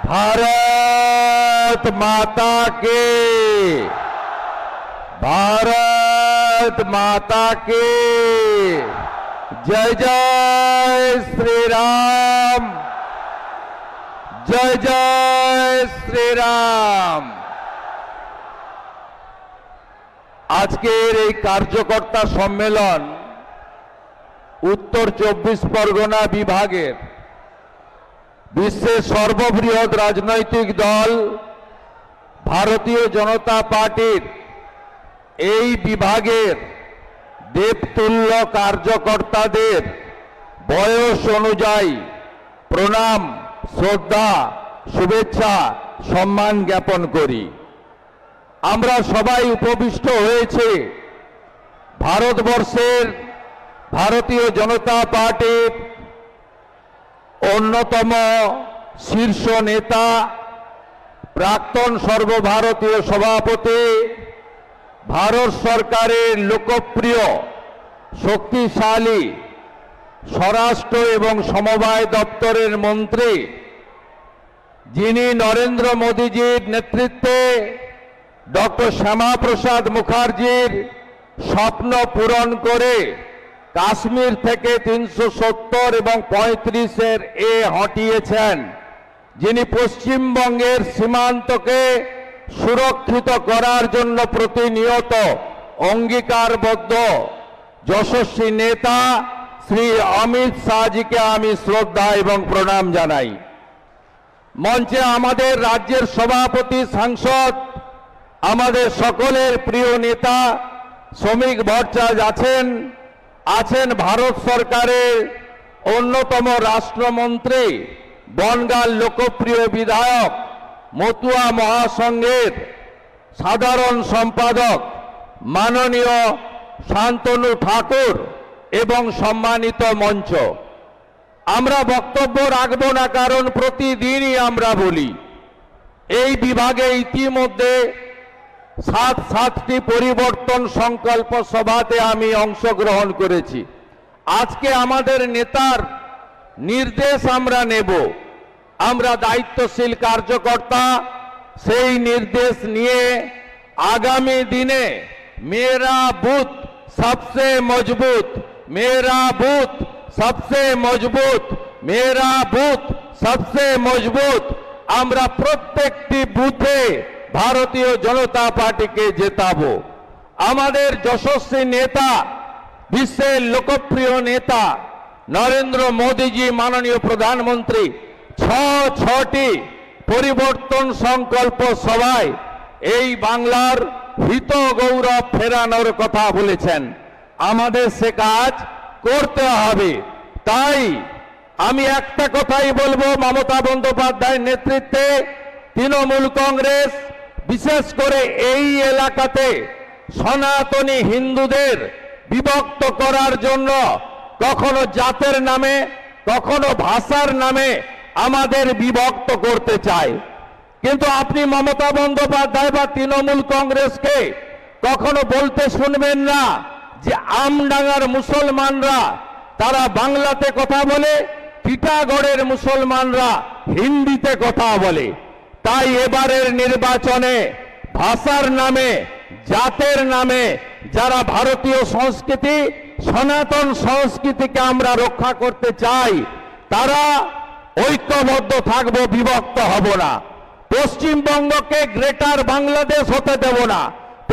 भारत माता के, भारत माता के जय जय श्री राम, जय जय श्री राम। আজকের এই কার্যকর্তা সম্মেলন উত্তর 24 পরগনা বিভাগের বিশ্বের সর্ববৃহৎ রাজনৈতিক দল ভারতীয় জনতা পার্টির এই বিভাগের দেবতুল্য কার্যকর্তাদের বয়স অনুযায়ী প্রণাম, শ্রদ্ধা, শুভেচ্ছা, সম্মান জ্ঞাপন করি। আমরা সবাই উপবিষ্ট হয়েছে ভারতবর্ষের ভারতীয় জনতা পার্টির অন্যতম শীর্ষ নেতা, প্রাক্তন সর্বভারতীয় সভাপতি, ভারত সরকারের লোকপ্রিয় শক্তিশালী স্বরাষ্ট্র এবং সমবায় দপ্তরের মন্ত্রী, যিনি নরেন্দ্র মোদীজির নেতৃত্বে ডক্টর শ্যামাপ্রসাদ মুখার্জির স্বপ্ন পূরণ করে কাশ্মীর থেকে 370 এবং 35-এর এ হটিয়েছেন, যিনি পশ্চিমবঙ্গের সীমান্তকে সুরক্ষিত করার জন্য প্রতিনিয়ত অঙ্গীকারবদ্ধ যশস্বী নেতা শ্রী অমিত শাহজিকে আমি শ্রদ্ধা এবং প্রণাম জানাই। মঞ্চে আমাদের রাজ্যের সভাপতি, সাংসদ, আমাদের সকলের প্রিয় নেতা শ্রমিক ভট্টাচার্য আছেন, আছেন ভারত সরকারের অন্যতম রাষ্ট্রমন্ত্রী, বনগাঁর লোকপ্রিয় বিধায়ক, মতুয়া মহাসংঘের সাধারণ সম্পাদক মাননীয় শান্তনু ঠাকুর এবং সম্মানিত মঞ্চ। আমরা বক্তব্য রাখব না, কারণ প্রতিদিনই আমরা বলি এই বিভাগে ইতিমধ্যে 7টি পরিবর্তন সংকল্প সভাতে আমি অংশগ্রহণ করেছি। আজকে আমাদের নেতার নির্দেশ আমরা নেব, আমরা দায়িত্বশীল কার্যকর্তা, সেই নির্দেশ নিয়ে আগামী দিনে মেরা বুথ সবসে মজবুত, মেরা বুথ সবসে মজবুত, মেরা বুথ সবসে মজবুত, আমরা প্রত্যেকটি বুথে ভারতীয় জনতা পার্টিকে জেতাবো। আমাদের যশস্বী নেতা, বিশ্বের লোকপ্রিয় নেতা নরেন্দ্র মোদীজি মাননীয় প্রধানমন্ত্রী 6টি পরিবর্তন সংকল্প সভায় এই বাংলার হিত গৌরব ফেরানোর কথা বলেছেন। আমাদের সে কাজ করতে হবে। তাই আমি একটা কথাই বলবো, মমতা বন্দ্যোপাধ্যায়ের নেতৃত্বে তৃণমূল কংগ্রেস বিশেষ করে এই এলাকাতে সনাতনী হিন্দুদের বিভক্ত করার জন্য কখনো জাতের নামে, কখনো ভাষার নামে আমাদের বিভক্ত করতে চায়। কিন্তু আপনি মমতা বন্দ্যোপাধ্যায় বা তৃণমূল কংগ্রেসকে কখনো বলতে শুনবেন না যে আমডাঙ্গার মুসলমানরা তারা বাংলাতে কথা বলে, টিটাগড়ের মুসলমানরা হিন্দিতে কথা বলে। তাই এবারের নির্বাচনে ভাষার নামে, জাতের নামে যারা ভারতীয় সংস্কৃতি, সনাতন সংস্কৃতিকে আমরা রক্ষা করতে চাই, তারা ঐক্যবদ্ধ থাকব, বিভক্ত হব না। পশ্চিমবঙ্গকে গ্রেটার বাংলাদেশ হতে দেব না,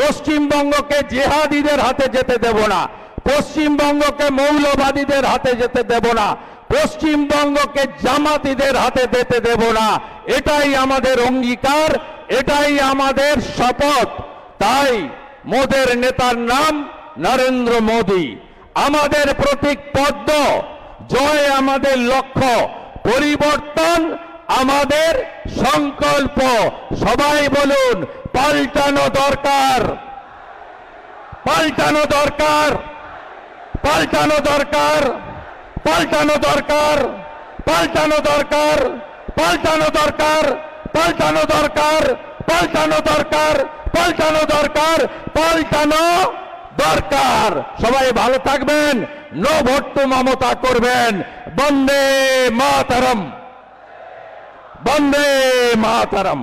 পশ্চিমবঙ্গকে জেহাদিদের হাতে যেতে দেব না, পশ্চিমবঙ্গকে মৌলবাদীদের হাতে যেতে দেব না, পশ্চিমবঙ্গকে জামাতিদের হাতে যেতে দেব না। এটাই আমাদের অঙ্গীকার, এটাই আমাদের শপথ। তাই মোদের নেতার নাম নরেন্দ্র মোদী, আমাদের প্রতীক পদ্ম, জয় আমাদের লক্ষ্য, পরিবর্তন আমাদের সংকল্প। সবাই বলুন, পাল্টানো দরকার, পাল্টানো দরকার, পাল্টানো দরকার, পাল্টানো দরকার, পাল্টানো দরকার, পাল্টানো দরকার, পাল্টানো দরকার, পাল্টানো দরকার, পাল্টানো দরকার, পাল্টানো দরকার। সবাই ভালো থাকবেন, নো ভোট টু মমতা করবেন। বন্দে মাতরম, বন্দে মাতারাম।